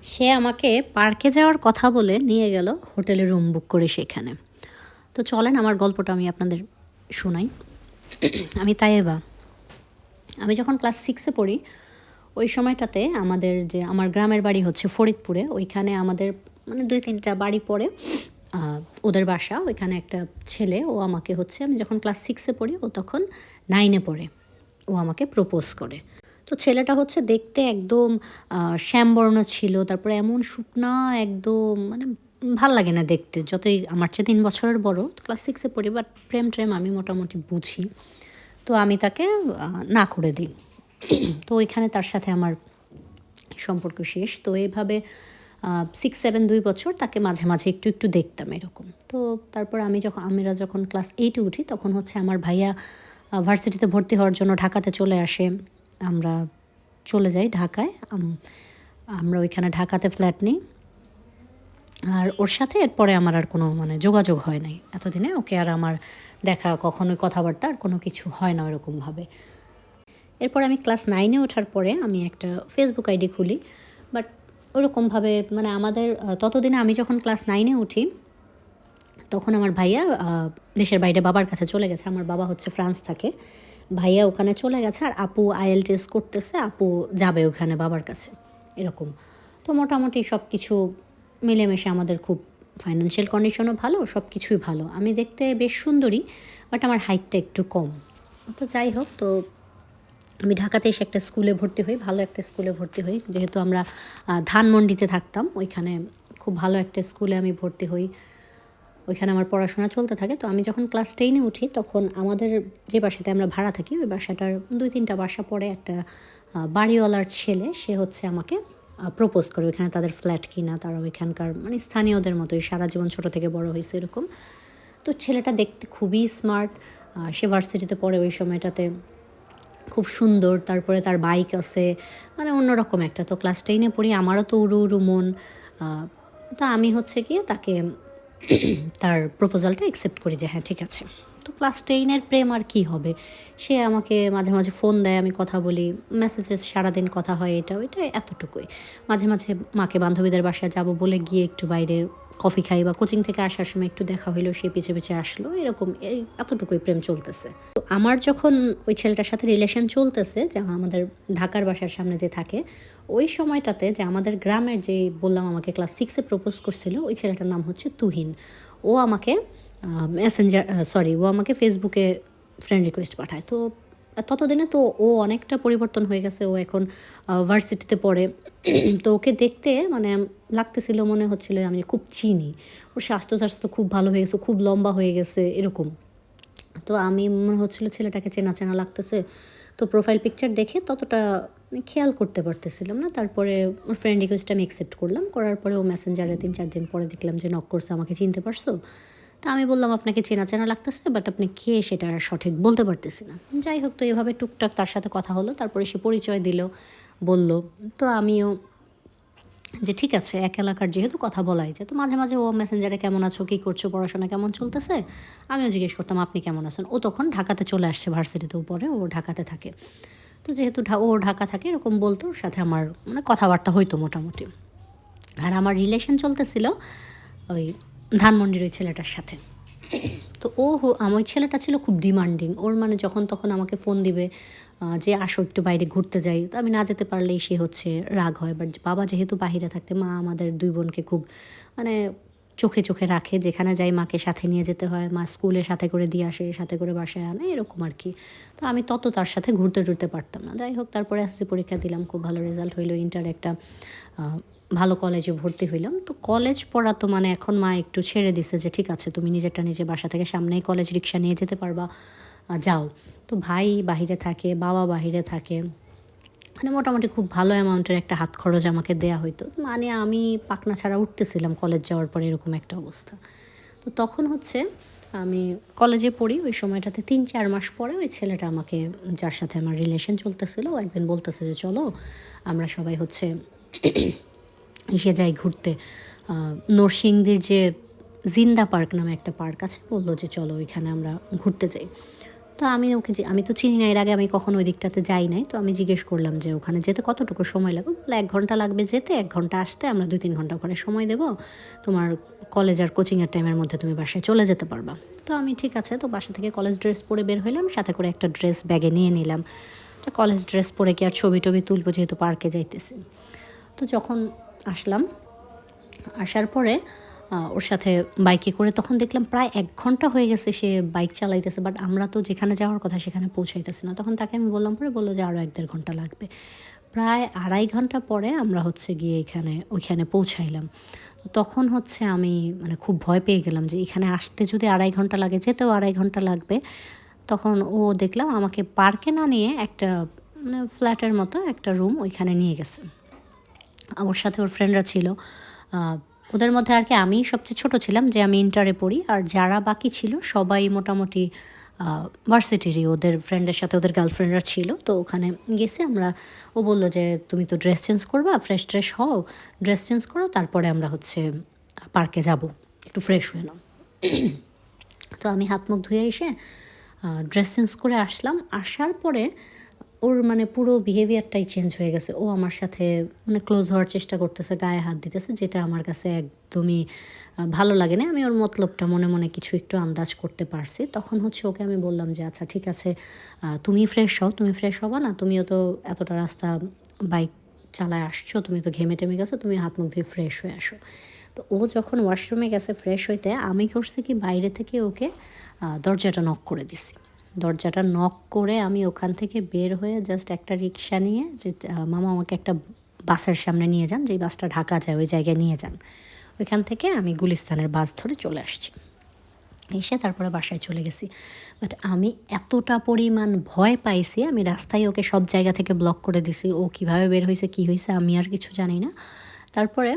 সে আমাকে পার্কে যাওয়ার কথা বলে নিয়ে গেল হোটেলে রুম বুক করে সেখানে। তো চলেন আমার গল্পটা আমি আপনাদের শোনাই। আমি তাইয়েবা। আমি যখন ক্লাস 6 এ পড়ি, ওই সময়টাতে আমার গ্রামের বাড়ি হচ্ছে ফরিদপুরে। ওইখানে আমাদের মানে ২-৩ টা বাড়ি পড়ে আ ওদের বাসা। ওইখানে একটা ছেলে ও আমাকে হচ্ছে আমি যখন ক্লাস 6 এ পড়ি, ও তখন 9 এ পড়ে। ও আমাকে প্রপোজ করে। তো ছেলেটা হচ্ছে দেখতে একদম শ্যামবর্ণ ছিল। তারপরে এমন শুকনা একদম মানে ভাল লাগে না দেখতে। যতই আমার চেয়ে ৩ বছরের বড়। ক্লাস 6 এ পড়ি বাট প্রেম-ট্রেম আমি মোটামুটি বুঝি। তো আমি তাকে না করে দিই। তো ওইখানে তার সাথে আমার সম্পর্ক শেষ। তো এভাবে 6-7 ২ বছর তাকে মাঝে, মাঝে একটু দেখতাম এরকম। তো তারপর আমরা যখন ক্লাস 8 এ উঠি তখন হচ্ছে আমার ভাইয়া ভার্সিটিতে ভর্তি হওয়ার জন্য ঢাকাতে চলে আসে। আমরা চলে যাই ঢাকায়। আমরা ওইখানে ঢাকাতে ফ্ল্যাট নিই। আর ওর সাথে এরপরে আমার আর কোনো মানে যোগাযোগ হয় নাই। এতদিনে ওকে আর আমার দেখা কখনোই কথাবার্তা আর কোনো কিছু হয় না ওরকমভাবে। এরপর আমি ক্লাস 9 এ ওঠার পরে আমি একটা ফেসবুক আইডি খুলি। বাট ওরকমভাবে মানে আমাদের ততদিনে আমি যখন ক্লাস 9 এ উঠি, তখন আমার ভাইয়া দেশের বাইরে বাবার কাছে চলে গেছে। আমার বাবা হচ্ছে ফ্রান্স থাকে। ভাইয়া ওখানে চলে গেছে আর আপু IELTS করতেছে। আপু যাবে ওখানে বাবার কাছে, এরকম। তো মোটামুটি সব কিছু মিলেমিশে আমাদের খুব ফাইন্যান্সিয়াল কন্ডিশনও ভালো, সব কিছুই ভালো। আমি দেখতে বেশ সুন্দরী, বাট আমার হাইটটা একটু কম। তো যাই হোক, তো আমি ঢাকাতে এসে একটা স্কুলে ভর্তি হই, ভালো একটা স্কুলে ভর্তি হই। যেহেতু আমরা ধানমন্ডিতে থাকতাম, ওইখানে খুব ভালো একটা স্কুলে আমি ভর্তি হই। ওইখানে আমার পড়াশোনা চলতে থাকে। তো আমি যখন ক্লাস 10 এ উঠি তখন আমাদের যে বাসাটায় আমরা ভাড়া থাকি, ওই বাসাটার ২-৩ টা বাসা পরে একটা বাড়িওয়ালার ছেলে সে হচ্ছে আমাকে প্রপোজ করে। ওইখানে তাদের ফ্ল্যাট কিনা, তারা ওইখানকার মানে স্থানীয়দের মতোই সারা জীবন ছোট থেকে বড় হইছে এরকম। তো ছেলেটা দেখতে খুবই স্মার্ট। সে ভার্সিটিতে পড়ে ওই সময়টাতে। খুব সুন্দর। তারপরে তার বাইক আছে। মানে অন্যরকম একটা। তো ক্লাস 10 এ পড়ি, আমারও তো উড়ু, উড়ু মন। আ তো আমি হচ্ছে গিয়ে তাকে তার প্রপোজালটা অ্যাকসেপ্ট করি যে হ্যাঁ, ঠিক আছে। তো ক্লাস 10 এর প্রেম আর কি হবে? সে আমাকে মাঝে, মাঝে ফোন দেয়, আমি কথা বলি। মেসেজে সারাদিন কথা হয় এটা ওইটা এতটুকুই। মাঝে, মাঝে মাকে বান্ধবীদের বাসায় যাব বলে গিয়ে একটু বাইরে কফি খাই বা কোচিং থেকে আসার সময় একটু দেখা হইলো, সে পিছে, পিছে আসলো। এরকম এতটুকুই প্রেম চলতেছে। তো আমার যখন ওই ছেলেটার সাথে রিলেশন চলতেছে, যে আমাদের ঢাকার বাসার সামনে যে থাকে, ওই সময়টাতে যে আমাদের গ্রামের যে বললাম আমাকে ক্লাস 6 এ প্রপোজ করছিল, ওই ছেলেটার নাম হচ্ছে তুহিন। ও আমাকে ও আমাকে ফেসবুকে ফ্রেন্ড রিকোয়েস্ট পাঠায়। তো ততদিনে তো ও অনেকটা পরিবর্তন হয়ে গেছে। ও এখন ভার্সিটিতে পড়ে। তো ওকে দেখতে মানে লাগতেছিল, মনে হচ্ছিল আমি খুব চিনি। ওর স্বাস্থ্য-টাস্থ্য খুব ভালো হয়ে গেছে, খুব লম্বা হয়ে গেছে এরকম। তো আমি মনে হচ্ছিল ছেলেটাকে চেনা, চেনা লাগতেছে। তো প্রোফাইল পিকচার দেখে ততটা মানে খেয়াল করতে পারতেছিলাম না। তারপরে ওর ফ্রেন্ড রিকোয়েস্টটা আমি অ্যাকসেপ্ট করলাম। করার পরে ও মেসেঞ্জারে ৩-৪ দিন পরে দেখলাম যে নক করছে, আমাকে চিনতে পারছো? তো আমি বললাম, আপনাকে চেনা, চেনা লাগতেছে বাট আপনি কে সেটা সঠিক বলতে পারতেছি না। যাই হোক, তো এভাবে টুকটাক তার সাথে কথা হলো। তারপরে সে পরিচয় দিল, বলল। তো আমিও যে ঠিক আছে, এক এলাকার যেহেতু কথা বলাই যায়। তো মাঝে, মাঝে ও মেসেঞ্জারে কেমন আছো, কী করছো, পড়াশোনা কেমন চলতেছে? আমিও জিজ্ঞেস করতাম আপনি কেমন আছেন? ও তখন ঢাকাতে চলে আসছে, ভার্সিটিতেও পড়ে, ও ঢাকাতে থাকে। তো যেহেতু ও ঢাকা থাকে এরকম বলতো, ওর সাথে আমার মানে কথাবার্তা হইতো মোটামুটি। আর আমার রিলেশন চলতেছিল ওই ধানমন্ডির ওই ছেলেটার সাথে। তো ওই ছেলেটা ছিল খুব ডিমান্ডিং। ওর মানে যখন তখন আমাকে ফোন দিবে যে আসো একটু বাইরে ঘুরতে যাই। তো আমি না যেতে পারলেই সে হচ্ছে রাগ হয়। বাট বাবা যেহেতু বাহিরে থাকতে, মা আমাদের ২ বোনকে খুব মানে চোখে, চোখে রাখে। যেখানে যাই মাকে সাথে নিয়ে যেতে হয়। মা স্কুলে সাথে করে দিয়ে আসে, সাথে করে বাসায় আনে, এরকম আরকি। তো আমি তার সাথে ঘুরতে পারতাম না। যাই হোক, তারপরে এসএসসি পরীক্ষা দিলাম। খুব ভালো রেজাল্ট হইলো। ইন্টারে একটা আ ভালো কলেজে ভর্তি হইলাম। তো কলেজ পড়া তো মানে এখন মা একটু ছেড়ে দিছে যে ঠিক আছে, তুমি নিজেরটা নিজে বাসা থেকে সামনেই কলেজ রিক্সা নিয়ে যেতে পারবা, যাও। তো ভাই বাহিরে থাকে, বাবা বাহিরে থাকে। মানে মোটামুটি খুব ভালো অ্যামাউন্টের একটা হাত খরচ আমাকে দেয়া হইতো। মানে আমি পাখনা ছাড়া উঠতেছিলাম কলেজ যাওয়ার পরে, এরকম একটা অবস্থা। তো তখন হচ্ছে আমি কলেজে পড়ি, ওই সময়টাতে ৩-৪ মাস পরে ওই ছেলেটা আমাকে, যার সাথে আমার রিলেশন চলতেছিল, ও একদিন বলতেছে যে চলো আমরা সবাই হচ্ছে ইসে যাই ঘুরতে। নরসিংদীর যে জিন্দা পার্ক নামে একটা পার্ক আছে, বললো যে চলো ওইখানে আমরা ঘুরতে যাই। তো আমি তো চিনি না, এর আগে আমি কখনো ওই দিকটাতে যাই নাই। তো আমি জিজ্ঞেস করলাম যে ওখানে যেতে কতটুকু সময় লাগবে? বললো ১ ঘন্টা লাগবে যেতে, ১ ঘন্টা আসতে, আমরা ২-৩ ঘন্টা ওখানে সময় দেবো। তোমার কলেজ আর কোচিংয়ের টাইমের মধ্যে তুমি বাসায় চলে যেতে পারবা। তো আমি ঠিক আছে, তো বাসা থেকে কলেজ ড্রেস পরে বের হইলাম, সাথে করে একটা ড্রেস ব্যাগে নিয়ে নিলাম। তো কলেজ ড্রেস পরে কি আর ছবি-টবি তুলবো, যেহেতু পার্কে যাইতেছি। তো যখন আসলাম, আসার পরে ওর সাথে বাইকে করে তখন দেখলাম প্রায় ১ ঘন্টা হয়ে গেছে সে বাইক চালাইতেছে। বাট আমরা তো যেখানে যাওয়ার কথা সেখানে পৌঁছাইতেছি না। তখন তাকে আমি বললাম, পরে বললো যে আরও ১-১.৫ ঘন্টা লাগবে। প্রায় ২.৫ ঘন্টা পরে আমরা হচ্ছে গিয়ে ওইখানে পৌঁছাইলাম। তখন হচ্ছে আমি মানে খুব ভয় পেয়ে গেলাম যে এখানে আসতে যদি ২.৫ ঘন্টা লাগে, যেতেও ২.৫ ঘন্টা লাগবে। তখন ও দেখলাম আমাকে পার্কে না নিয়ে একটা মানে ফ্ল্যাটের মতো একটা রুম ওইখানে নিয়ে গেছে। ওর সাথে ওর ফ্রেন্ডরা ছিল। ওদের মধ্যে আর কি আমিই সবচেয়ে ছোট ছিলাম, যে আমি ইন্টারে পড়ি। আর যারা বাকি ছিল সবাই মোটামুটি ভার্সিটিরই, ওদের ফ্রেন্ডদের সাথে ওদের গার্লফ্রেন্ডরা ছিল। তো ওখানে গেছি আমরা। ও বলল যে তুমি তো ড্রেস চেঞ্জ করবা, ফ্রেশ ট্রেশ হও, ড্রেস চেঞ্জ করো, তারপরে আমরা হচ্ছে পার্কে যাব, একটু ফ্রেশ হয়ে নাও। তো আমি হাত মুখ ধুয়ে এসে ড্রেস চেঞ্জ করে আসলাম। আসার পরে ওর মানে পুরো বিহেভিয়ারটাই চেঞ্জ হয়ে গেছে। ও আমার সাথে মানে ক্লোজ হওয়ার চেষ্টা করতেছে, গায়ে হাত দিতেছে, যেটা আমার কাছে একদমই ভালো লাগে না। আমি ওর মতলবটা মনে মনে কিছু একটু আন্দাজ করতে পারছি। তখন হচ্ছে ওকে আমি বললাম যে আচ্ছা ঠিক আছে, তুমি ফ্রেশ হও, তুমি ফ্রেশ হবা না? তুমিও তো এতটা রাস্তা বাইক চালায় আসছো, তুমি তো ঘেমে টেমে গেছো, তুমি হাত মুখ ধুয়ে ফ্রেশ হয়ে আসো। তো ও যখন ওয়াশরুমে গেছে ফ্রেশ হইতে, আমি করছি কি বাইরে থেকে ওকে দরজাটা নক করে দিছি। দরজাটা নক করে আমি ওখান থেকে বের হয়ে জাস্ট একটা রিক্সা নিয়ে, যে মামা আমাকে একটা বাসের সামনে নিয়ে যান, যেই বাসটা ঢাকা যায় ওই জায়গায় নিয়ে যান। ওইখান থেকে আমি গুলিস্তানের বাস ধরে চলে আসছি। এসে তারপরে বাসায় চলে গেছি। বাট আমি এতটা পরিমাণ ভয় পাইছি, আমি রাস্তায় ওকে সব জায়গা থেকে ব্লক করে দিছি। ও কীভাবে বের হয়েছে, কী হয়েছে, আমি আর কিছু জানি না। তারপরে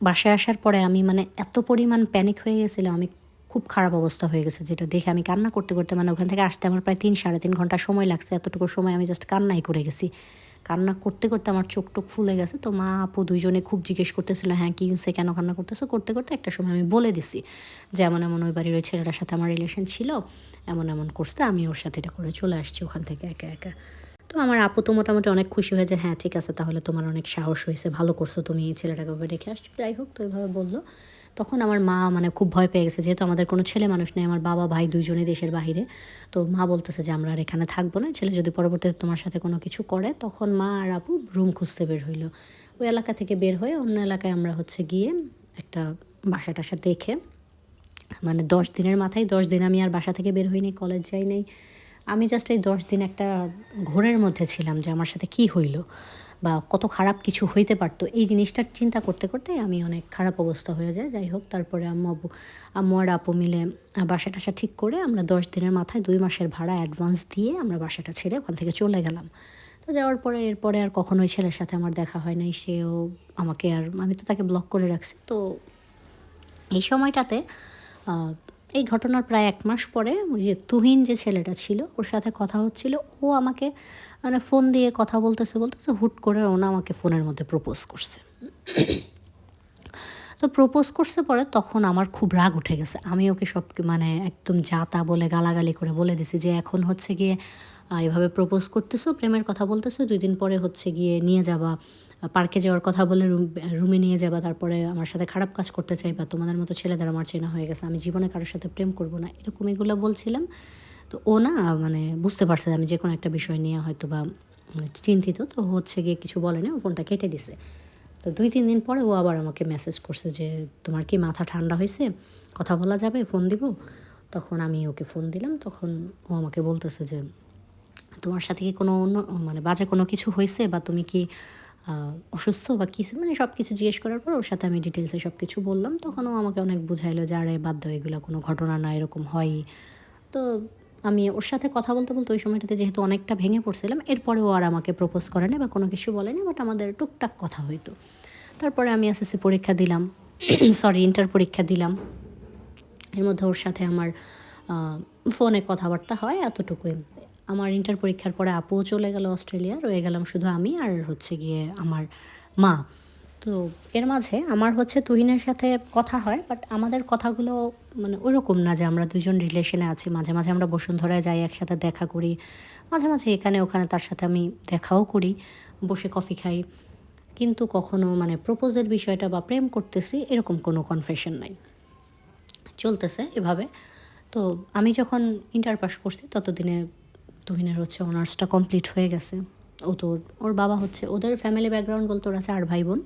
বাসায় আসার পরে আমি মানে এত পরিমাণ প্যানিক হয়ে গেছিলাম, আমি খুব খারাপ অবস্থা হয়ে গেছে, যেটা দেখে আমি কান্না করতে করতে মানে ওখান থেকে আসতে আমার প্রায় ৩-৩.৫ ঘন্টা সময় লাগছে। এতটুকু সময় আমি জাস্ট কান্নাই করে গেছি। কান্না করতে করতে আমার চোখ টোক ফুলে গেছে। তো মা আপু দুইজনে খুব জিজ্ঞেস করতেছিল, হ্যাঁ কী হয়েছে, কেন কান্না করতেছো? করতে করতে একটা সময় আমি বলে দিছি যে এমন এমন ওই বাড়ির ওই ছেলেটার সাথে আমার রিলেশন ছিল, এমন এমন করতে, আমি ওর সাথে এটা করে চলে আসছি ওখান থেকে একা একা। তো আমার আপু তো মোটামুটি অনেক খুশি হয়ে যে হ্যাঁ ঠিক আছে, তাহলে তোমার অনেক সাহস হয়েছে, ভালো করছো, তুমি এই ছেলেটাকে ওভাবে রেখে আসছো। যাই হোক, তো ওইভাবে বললো। তখন আমার মা মানে খুব ভয় পেয়ে গেছে, যেহেতু আমাদের কোনো ছেলে মানুষ নেই, আমার বাবা ভাই দুইজনই দেশের বাহিরে। তো মা বলতেছে যে আমরা আর এখানে থাকবো না, ছেলে যদি পরবর্তীতে তোমার সাথে কোনো কিছু করে। তখন মা আর আপু রুম খুঁজতে বের হইলো। ওই এলাকা থেকে বের হয়ে অন্য এলাকায় আমরা হচ্ছে গিয়ে একটা বাসা টাসা দেখে, মানে ১০ দিনের মাথায় ১০ দিন আমি আর বাসা থেকে বের হইনি, কলেজ যাই নাই। আমি জাস্ট এই ১০ দিন একটা ঘোরের মধ্যে ছিলাম যে আমার সাথে কী হইল বা কত খারাপ কিছু হইতে পারতো, এই জিনিসটার চিন্তা করতে করতে আমি অনেক খারাপ অবস্থা হয়ে যায়। যাই হোক, তারপরে আম্মু আর আপু মিলে বাসা টাসা ঠিক করে আমরা ১০ দিনের মাথায় ২ মাসের ভাড়া অ্যাডভান্স দিয়ে আমরা বাসাটা ছেড়ে ওখান থেকে চলে গেলাম। তো যাওয়ার পরে এরপরে আর কখনোই ছেলের সাথে আমার দেখা হয় নাই। সেও আমাকে আর, আমি তো তাকে ব্লক করে রাখছি। তো এই সময়টাতে এই ঘটনার প্রায় ১ মাস পরে ওই যে তুহিন যে ছেলেটা ছিল ওর সাথে কথা হচ্ছিল, ও আমাকে মানে ফোন দিয়ে কথা বলতেছে বলতেছে হুট করে ও না আমাকে ফোনের মধ্যে প্রপোজ করছে। তো প্রপোজ করছে পরে, তখন আমার খুব রাগ উঠে গেছে। আমি ওকে সব মানে একদম যা তা বলে গালাগালি করে বলে দিছি যে এখন হচ্ছে গিয়ে এভাবে প্রপোজ করতেছো, প্রেমের কথা বলতেছো, ২ দিন পরে হচ্ছে গিয়ে নিয়ে যাবা, পার্কে যাওয়ার কথা বলে রুমে নিয়ে যাবা, তারপরে আমার সাথে খারাপ কাজ করতে চাইবা, তোমাদের মতো ছেলেদের আমার চেনা হয়ে গেছে, আমি জীবনে কারোর সাথে প্রেম করবো না, এরকম এগুলো বলছিলাম। তো ও না মানে বুঝতে পারছে যে আমি যে কোনো একটা বিষয় নিয়ে হয়তো বা মানে চিন্তিত, তো হচ্ছে গিয়ে কিছু বলেনি, ও ফোনটা কেটে দিছে। তো ২-৩ দিন পরে ও আবার আমাকে মেসেজ করছে যে তোমার কি মাথা ঠান্ডা হয়েছে, কথা বলা যাবে, ফোন দিব? তখন আমি ওকে ফোন দিলাম। তখন ও আমাকে বলতেছে যে তোমার সাথে কি কোনো অন্য মানে বাজে কোনো কিছু হয়েছে, বা তুমি কি অসুস্থ বা কিছু, মানে সব কিছু জিজ্ঞেস করার পর ওর সাথে আমি ডিটেলসে সব কিছু বললাম। তখন ও আমাকে অনেক বুঝাইলো যে আরে বাদ দাও, এগুলো কোনো ঘটনা না, এরকম হয়ই। তো আমি ওর সাথে কথা বলতে বলতে ওই সময়টাতে যেহেতু অনেকটা ভেঙে পড়ছিলাম, এরপরে ও আর আমাকে প্রপোজ করেনি বা কোনো কিছু বলেনি, বাট আমাদের টুকটাক কথা হইতো। তারপরে আমি এসএসসি পরীক্ষা দিলাম, সরি ইন্টার পরীক্ষা দিলাম। এর মধ্যে ওর সাথে আমার ফোনে কথাবার্তা হয় এতটুকুই। আমার ইন্টার পরীক্ষার পরে আপুও চলে গেল অস্ট্রেলিয়া, রয়ে গেলাম শুধু আমি আর হচ্ছে গিয়ে আমার মা। তো এর মাঝে আমার হচ্ছে তুহিনের সাথে কথা হয়, বাট আমাদের কথাগুলো মানে ওইরকম না যে আমরা দুজন রিলেশনে আছি। মাঝে মাঝে আমরা বসুন্ধরায় যাই, একসাথে দেখা করি, মাঝে মাঝে এখানে ওখানে তার সাথে আমি দেখাও করি, বসে কফি খাই, কিন্তু কখনো মানে প্রপোজের বিষয়টা বা প্রেম করতেছি এরকম কোনো কনফেশন নাই, চলতেছে এভাবে। তো আমি যখন ইন্টার পাস করছি ততদিনে তুহিনের হচ্ছে অনার্সটা কমপ্লিট হয়ে গেছে। ও তো ওর বাবা হচ্ছে, ওদের ফ্যামিলি ব্যাকগ্রাউন্ড বলতে ওরা 4 ভাই বোন,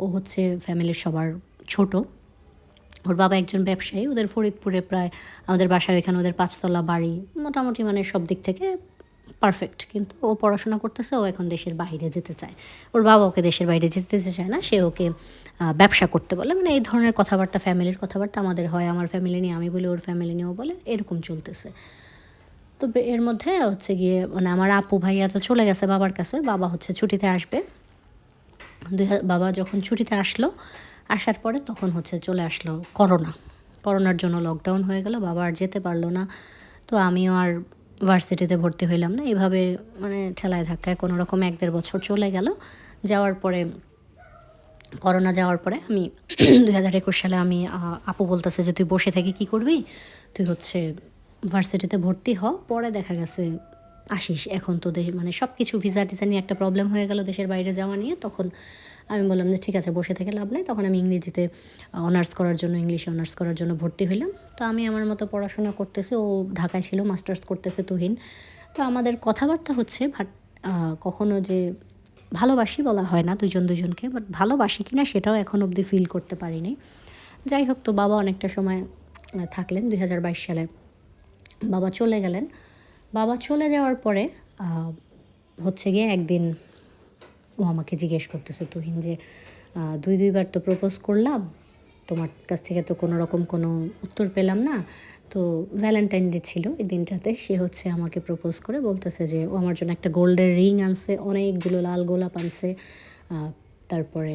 ও হচ্ছে ফ্যামিলির সবার ছোট। ওর বাবা একজন ব্যবসায়ী, ওদের ফরিদপুরে প্রায় আমাদের বাসার এখানে ওদের 5 তলা বাড়ি, মোটামুটি মানে সব দিক থেকে পারফেক্ট। কিন্তু ও পড়াশোনা করতেছে, ও এখন দেশের বাইরে যেতে চায়। ওর বাবা ওকে দেশের বাইরে যেতে দিতে চায় না, সে ওকে ব্যবসা করতে বলে। মানে এই ধরনের কথাবার্তা, ফ্যামিলির কথাবার্তা আমাদের হয়, আমার ফ্যামিলি নিয়ে আমি বলি, ওর ফ্যামিলি নিয়েও বলে, এরকম চলতেছে। তো এর মধ্যে হচ্ছে গিয়ে মানে আমার আপু ভাইয়া তো চলে গেছে বাবার কাছে, বাবা হচ্ছে ছুটিতে আসবে। বাবা যখন ছুটিতে আসলো, আসার পরে তখন হচ্ছে চলে আসলো করোনা। করোনার জন্য লকডাউন হয়ে গেল, বাবা আর যেতে পারলো না। তো আমিও আর ভার্সিটিতে ভর্তি হইলাম না। এভাবে মানে ঠেলায় ধাক্কায় কোনো রকম 1-1.5 বছর চলে গেল। যাওয়ার পরে করোনা যাওয়ার পরে আমি 2021 সালে আমি আপু বলতেছে যে তুই বসে থেকে কী করবি, তুই হচ্ছে ভার্সিটিতে ভর্তি হ, পরে দেখা গেছে আসিস। এখন তো মানে সব কিছু ভিসা টিসা নিয়ে একটা প্রবলেম হয়ে গেল দেশের বাইরে যাওয়া নিয়ে। তখন আমি বললাম যে ঠিক আছে, বসে থেকে লাভ নেই। তখন আমি ইংরেজিতে অনার্স করার জন্য, ইংলিশে অনার্স করার জন্য ভর্তি হইলাম। তো আমি আমার মতো পড়াশোনা করতেছে, ও ঢাকায় ছিল, মাস্টার্স করতেছে তুহিন। তো আমাদের কথাবার্তা হচ্ছে, বাট কখনো যে ভালোবাসি বলা হয় না দুজন দুজনকে, বাট ভালোবাসি কিনা সেটাও এখন অবধি ফিল করতে পারিনি। যাই হোক, তো বাবা অনেকটা সময় থাকলেন। 2022 সালে বাবা চলে গেলেন। বাবা চলে যাওয়ার পরে হচ্ছে গিয়ে একদিন ও আমাকে জিজ্ঞেস করতেছে, তুহিন যে 2-2বার তো প্রপোজ করলাম, তোমার কাছ থেকে তো কোনো রকম কোনো উত্তর পেলাম না। তো ভ্যালেন্টাইন ডে ছিল এই দিনটাতে, সে হচ্ছে আমাকে প্রপোজ করে বলতেছে যে ও আমার জন্য একটা গোল্ডের রিং আনছে, অনেকগুলো লাল গোলাপ আনছে, তারপরে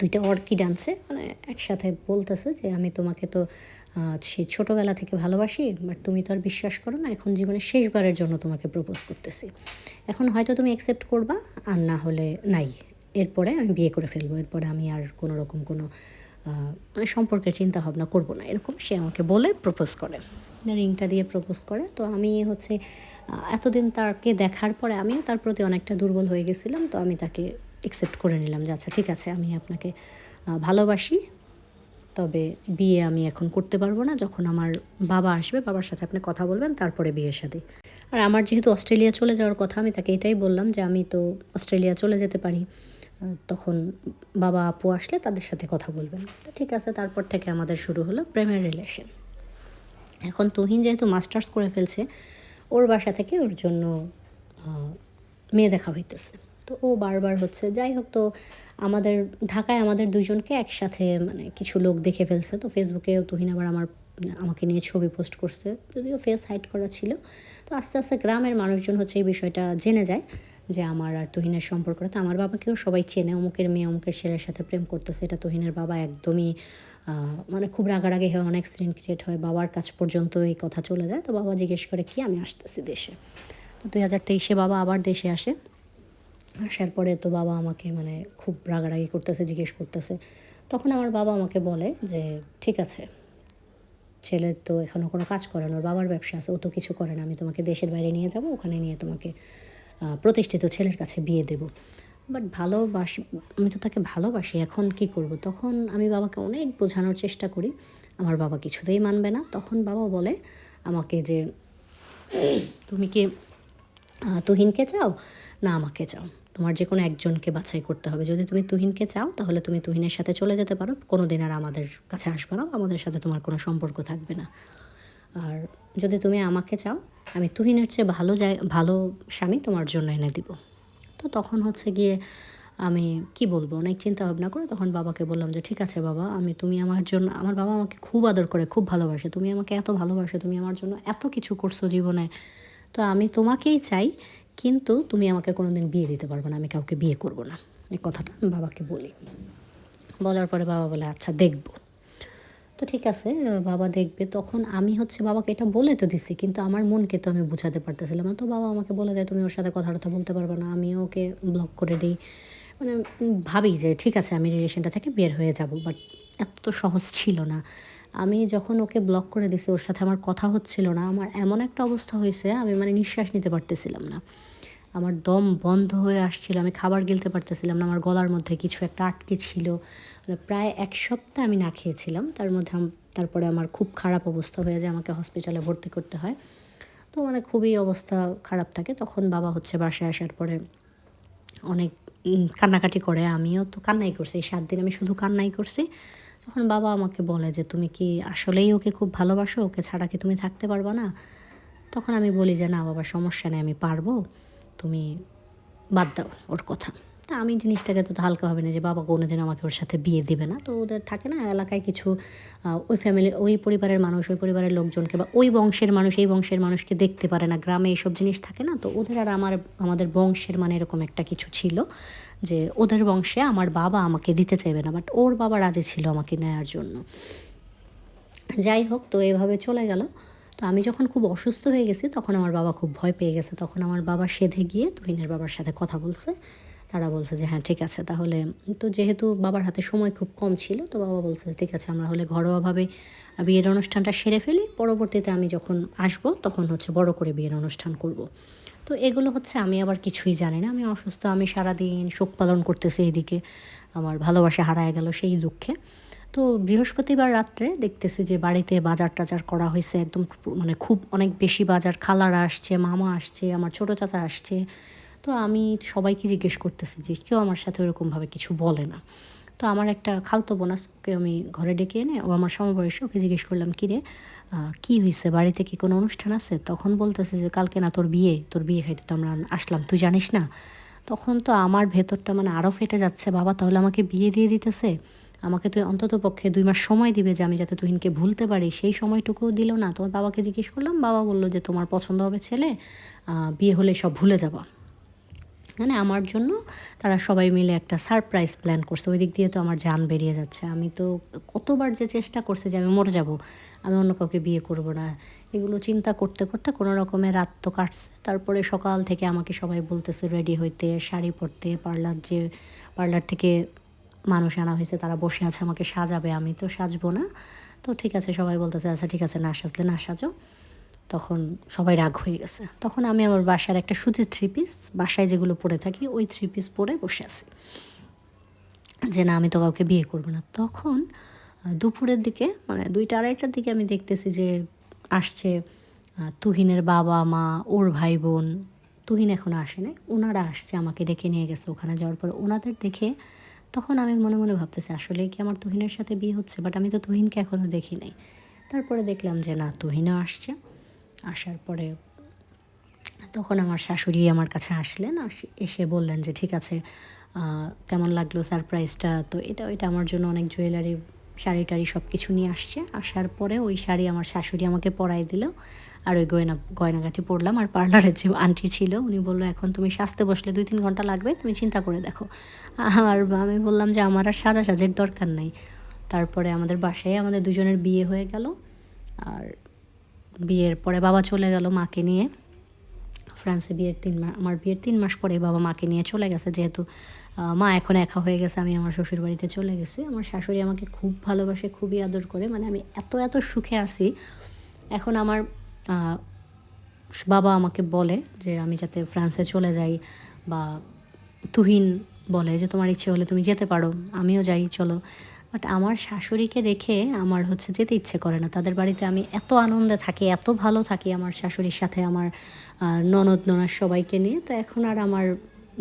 2টা অর্কিড আনছে। মানে একসাথে বলতেছে যে আমি তোমাকে তো সেই ছোটোবেলা থেকে ভালোবাসি, বাট তুমি তো আর বিশ্বাস করো না, এখন জীবনে শেষবারের জন্য তোমাকে প্রপোজ করতেছি। এখন হয়তো তুমি অ্যাকসেপ্ট করবা, আর না হলে নাই। এরপরে আমি বিয়ে করে ফেলবো, এরপরে আমি আর কোনো রকম কোনো মানে সম্পর্কের চিন্তা ভাবনা করবো না, এরকম সে আমাকে বলে প্রপোজ করে, রিংটা দিয়ে প্রপোজ করে। তো আমি হচ্ছে এতদিন তাকে দেখার পরে আমিও তার প্রতি অনেকটা দুর্বল হয়ে গেছিলাম। তো আমি তাকে অ্যাকসেপ্ট করে নিলাম যে আচ্ছা ঠিক আছে, আমি আপনাকে ভালোবাসি, তবে বিয়ে আমি এখন করতে পারবো না, যখন আমার বাবা আসবে, বাবার সাথে আপনি কথা বলবেন, তারপরে বিয়ে শাদী। আর আমার যেহেতু অস্ট্রেলিয়া চলে যাওয়ার কথা, আমি তাকে এটাই বললাম যে আমি তো অস্ট্রেলিয়া চলে যেতে পারি, তখন বাবা আপু আসলে তাদের সাথে কথা বলবেন। তো ঠিক আছে, তারপর থেকে আমাদের শুরু হলো প্রেমের রিলেশন। এখন তুহিন যেহেতু মাস্টার্স করে ফেলছে, ওর বাসা থেকে ওর জন্য মেয়ে দেখা হইতেছে। তো ও বারবার হচ্ছে, যাই হোক, তো আমাদের ঢাকায় আমাদের দুজনকে একসাথে মানে কিছু লোক দেখে ফেলছে। তো ফেসবুকেও তুহিন আবার আমাকে নিয়ে ছবি পোস্ট করছে, যদিও ফেস হাইড করা ছিল। তো আস্তে আস্তে গ্রামের মানুষজন হচ্ছে এই বিষয়টা জেনে যায় যে আমার আর তুহিনের সম্পর্কটা। তো আমার বাবাকেও সবাই চেনে, অমুকের মেয়ে অমুকের ছেলের সাথে প্রেম করতেছে। এটা তুহিনের বাবা একদমই মানে খুব রাগারাগি হয়, অনেক সিন ক্রিয়েট হয়, বাবার কাছ পর্যন্ত এই কথা চলে যায়। তো বাবা জিজ্ঞেস করে কি, আমি আসতেছি দেশে। তো 2023 বাবা আবার দেশে আসে। আসার পরে তো বাবা আমাকে মানে খুব রাগারাগি করতেছে, জিজ্ঞেস করতেছে। তখন আমার বাবা আমাকে বলে যে ঠিক আছে, ছেলে তো এখনও কোনো কাজ করে না, ওর বাবার ব্যবসা আছে, ও তো কিছু করে না, আমি তোমাকে দেশের বাইরে নিয়ে যাব, ওখানে নিয়ে তোমাকে প্রতিষ্ঠিত ছেলের কাছে বিয়ে দেব। বাট ভালোবাসি, আমি তো তাকে ভালোবাসি, এখন কি করব। তখন আমি বাবাকে অনেক বোঝানোর চেষ্টা করি, আমার বাবা কিছুতেই মানবে না। তখন বাবা বলে আমাকে যে তুমি কি তুহিনকে চাও না আমাকে চাও, তোমার যে কোনো একজনকে বাছাই করতে হবে। যদি তুমি তুহিনকে চাও তাহলে তুমি তুহিনের সাথে চলে যেতে পারো, কোনো দিন আর আমাদের কাছে আসবে না, আমাদের সাথে তোমার কোনো সম্পর্ক থাকবে না। আর যদি তুমি আমাকে চাও, আমি তুহিনের চেয়ে ভালো স্বামী তোমার জন্য এনে দিব। তো তখন হচ্ছে গিয়ে আমি কি বলবো, অনেক চিন্তা ভাবনা করে তখন বাবাকে বললাম যে ঠিক আছে বাবা, তুমি আমার জন্য, আমার বাবা আমাকে খুব আদর করে, খুব ভালোবাসে, তুমি আমাকে এত ভালোবাসো, তুমি আমার জন্য এত কিছু করছো জীবনে, তো আমি তোমাকেই চাই, কিন্তু তুমি আমাকে কোনো দিন বিয়ে দিতে পারবে না, আমি কাউকে বিয়ে করব না। এই কথাটা আমি বাবাকে বলি। বলার পরে বাবা বলে আচ্ছা দেখব। তো ঠিক আছে, বাবা দেখবে। তখন আমি হচ্ছে বাবাকে এটা বলে তো দিছি, কিন্তু আমার মনকে তো আমি বুঝাতে পারতেছিলাম না। তো বাবা আমাকে বলে দেয় তুমি ওর সাথে কথা বলতে পারবে না, আমিও ওকে ব্লক করে দিই। মানে ভাবি যে ঠিক আছে আমি রিলেশনটা থেকে বের হয়ে যাব, বাট এত তো সহজ ছিল না। আমি যখন ওকে ব্লক করে দিছি, ওর সাথে আমার কথা হচ্ছিল না, আমার এমন একটা অবস্থা হয়েছে আমি মানে নিঃশ্বাস নিতে পারতেছিলাম না। আমার দম বন্ধ হয়ে আসছিল, আমি খাবার গিলতে পারতেছিলাম না, আমার গলার মধ্যে কিছু একটা আটকে ছিল। মানে প্রায় 1 সপ্তাহ আমি না খেয়েছিলাম, তার মধ্যে তারপরে আমার খুব খারাপ অবস্থা হয়ে যায়, আমাকে হসপিটালে ভর্তি করতে হয়। তো মানে খুবই অবস্থা খারাপ থাকে। তখন বাবা হচ্ছে বাসায় আসার পরে অনেক কান্নাকাটি করে, আমিও তো কান্নাই করছি, এই 7 দিন আমি শুধু কান্নাই করছি। তখন বাবা আমাকে বলে যে তুমি কি আসলেই ওকে খুব ভালোবাসো, ওকে ছাড়া কি তুমি থাকতে পারবা না? তখন আমি বলি যে না বাবা, সমস্যা নেই, আমি পারবো, তুমি বাদ দাও ওর কথা। তা আমি জিনিসটাকে তো হালকাভাবে না, যে বাবা কোনোদিন আমাকে ওর সাথে বিয়ে দিবে না। তো ওদের থাকে না এলাকায় কিছু ওই ফ্যামিলির ওই পরিবারের মানুষ, ওই পরিবারের লোকজনকে বা ওই বংশের মানুষ এই বংশের মানুষকে দেখতে পারে না, গ্রামে এইসব জিনিস থাকে না। তো ওদের আর আমাদের বংশের মানে এরকম একটা কিছু ছিল যে ওদের বংশে আমার বাবা আমাকে দিতে চাইবে না, বাট ওর বাবা রাজি ছিল আমাকে নেওয়ার জন্য। যাই হোক, তো এভাবে চলে গেল। তো আমি যখন খুব অসুস্থ হয়ে গেছি তখন আমার বাবা খুব ভয় পেয়ে গেছে। তখন আমার বাবা সেধে গিয়ে তুহিনের বাবার সাথে কথা বলছে। তারা বলছে যে হ্যাঁ ঠিক আছে তাহলে। তো যেহেতু বাবার হাতে সময় খুব কম ছিল, তো বাবা বলছে ঠিক আছে আমরা হলে ঘরোয়াভাবে বিয়ের অনুষ্ঠানটা সেরে ফেলি, পরবর্তীতে আমি যখন আসবো তখন হচ্ছে বড় করে বিয়ের অনুষ্ঠান করব। তো এগুলো হচ্ছে আমি আবার কিছুই জানি না, আমি অসুস্থ, আমি সারাদিন শোক পালন করতেছি, এইদিকে আমার ভালোবাসা হারায় গেল সেই দুঃখে। তো বৃহস্পতিবার রাত্রে দেখতেছি যে বাড়িতে বাজার টাজার করা হয়েছে একদম, মানে খুব অনেক বেশি বাজার, খালারা আসছে, মামা আসছে, আমার ছোটো চাচা আসছে। তো আমি সবাইকে জিজ্ঞেস করতেছি যে কেউ আমার সাথে ওরকমভাবে কিছু বলে না। তো আমার একটা খালতো বোন আছে, ওকে আমি ঘরে ডেকে এনে, ও আমার সমবয়সী, ওকে জিজ্ঞেস করলাম কী রে কী হয়েছে, বাড়িতে কি কোনো অনুষ্ঠান আছে? তখন বলতেছে যে কালকে না তোর বিয়ে খাইতে তো আমরা আসলাম, তুই জানিস না? তখন তো আমার ভেতরটা মানে আরও ফেটে যাচ্ছে, বাবা তাহলে আমাকে বিয়ে দিয়ে দিতেছে, আমাকে তুই অন্তত পক্ষে 2 মাস সময় দিবে যে আমি যাতে তুহিনকে ভুলতে পারি, সেই সময়টুকুও দিল না। তোমার বাবাকে জিজ্ঞেস করলাম, বাবা বললো যে তোমার পছন্দ হবে ছেলে, বিয়ে হলে সব ভুলে যাবা। মানে আমার জন্য তারা সবাই মিলে একটা সারপ্রাইজ প্ল্যান করছে, ওই দিক দিয়ে তো আমার জান বেরিয়ে যাচ্ছে। আমি তো কতবার যে চেষ্টা করছি যে আমি মরে যাব, আমি অন্য কাউকে বিয়ে করব না, এগুলো চিন্তা করতে করতে কোনো রকমে রাত তো কাটছে। তারপরে সকাল থেকে আমাকে সবাই বলতেছে রেডি হইতে, শাড়ি পরতে, পার্লার থেকে মানুষ আনা হয়েছে, তারা বসে আছে আমাকে সাজাবে, আমি তো সাজবো না। তো ঠিক আছে, সবাই বলতেছে আচ্ছা ঠিক আছে, না সাজলে না সাজো। তখন সবাই রাগ হয়ে গেছে। তখন আমি আমার বাসার একটা সুতির 3 পিস, বাসায় যেগুলো পরে থাকি ওই 3 পিস পরে বসে আছি যে না আমি তো কাউকে বিয়ে করবো না। তখন দুপুরের দিকে মানে 2টা 2:30টার দিকে আমি দেখতেছি যে আসছে তুহিনের বাবা মা, ওর ভাই বোন। তুহিন এখনও আসে নাই, ওনারা আসছে, আমাকে ডেকে নিয়ে গেছে। ওখানে যাওয়ার পর ওনাদের দেখে তখন আমি মনে মনে ভাবতেছি আসলেই কি আমার তুহিনের সাথে বিয়ে হচ্ছে, বাট আমি তো তুহিনকে এখনও দেখি নাই। তারপরে দেখলাম যে না, তুহিনও আসছে। আসার পরে তখন আমার শাশুড়ি আমার কাছে আসলেন, এসে বললেন যে ঠিক আছে কেমন লাগলো সারপ্রাইজটা। তো এটা আমার জন্য অনেক জুয়েলারি, শাড়ি টাড়ি সব কিছু নিয়ে আসছে। আসার পরে ওই শাড়ি আমার শাশুড়ি আমাকে পরাই দিল, আর ওই গয়নাগাটি পরলাম। আর পার্লারের যে আন্টি ছিল উনি বললো এখন তুমি সাজতে বসলে 2-3 ঘন্টা লাগবে, তুমি চিন্তা করে দেখো। আর আমি বললাম যে আমার আর সাজার দরকার নাই। তারপরে আমাদের বাসায় আমাদের দুজনের বিয়ে হয়ে গেল। আর বিয়ের পরে বাবা চলে গেল মাকে নিয়ে ফ্রান্সে। আমার বিয়ের 3 মাস পরে বাবা মাকে নিয়ে চলে গেছে, যেহেতু মা এখন একা হয়ে গেছে, আমি আমার শ্বশুর বাড়িতে চলে গেছি। আমার শাশুড়ি আমাকে খুব ভালোবাসে, খুবই আদর করে, মানে আমি এত সুখে আছি। এখন আমার বাবা আমাকে বলে যে আমি যাতে ফ্রান্সে চলে যাই, বা তুহিন বলে যে তোমার ইচ্ছে হলে তুমি যেতে পারো, আমিও যাই চলো। বাট আমার শাশুড়িকে রেখে আমার হচ্ছে যেতে ইচ্ছে করে না। তাদের বাড়িতে আমি এত আনন্দে থাকি, এত ভালো থাকি আমার শাশুড়ির সাথে, আমার ননদ ননার সবাইকে নিয়ে। তো এখন আর আমার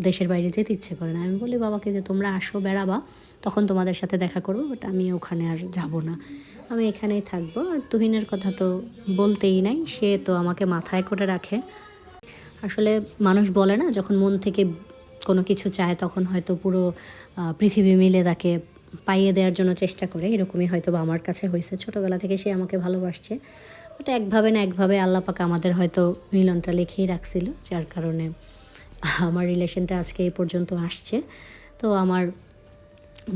দেশের বাইরে যেতে ইচ্ছে করে না। আমি বলি বাবাকে যে তোমরা আসো, বেড়াবা, তখন তোমাদের সাথে দেখা করবো, বাট আমি ওখানে আর যাব না, আমি এখানেই থাকবো। আর তুহিনের কথা তো বলতেই নাই, সে তো আমাকে মাথায় করে রাখে। আসলে মানুষ বলে না, যখন মন থেকে কোনো কিছু চায় তখন হয়তো পুরো পৃথিবী মিলে তাকে পাইয়ে দেওয়ার জন্য চেষ্টা করে, এরকমই হয়তো বা আমার কাছে হয়েছে। ছোটোবেলা থেকে সে আমাকে ভালোবাসছে, বাট একভাবে না একভাবে আল্লাহ পাক আমাদের হয়তো মিলনটা লিখেই রাখছিল, যার কারণে আমার রিলেশনটা আজকে এই পর্যন্ত আসছে। তো আমার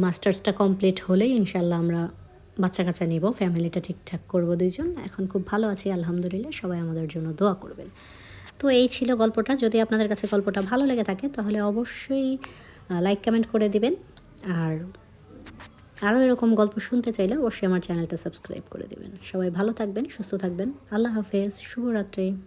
মাস্টার্সটা কমপ্লিট হলেই ইনশাল্লাহ আমরা বাচ্চা কাচ্চা নিব, ফ্যামিলিটা ঠিকঠাক করবো দুইজন। এখন খুব ভালো আছি আলহামদুলিল্লাহ, সবাই আমাদের জন্য দোয়া করবেন। তো এই ছিল গল্পটা। যদি আপনাদের কাছে গল্পটা ভালো লেগে থাকে তাহলে অবশ্যই লাইক কমেন্ট করে দিবেন। আর আরও এরকম গল্প শুনতে চাইলে অবশ্যই আমার চ্যানেলটা সাবস্ক্রাইব করে দিবেন। সবাই ভালো থাকবেন, সুস্থ থাকবেন। আল্লাহ হাফেজ, শুভরাত্রি।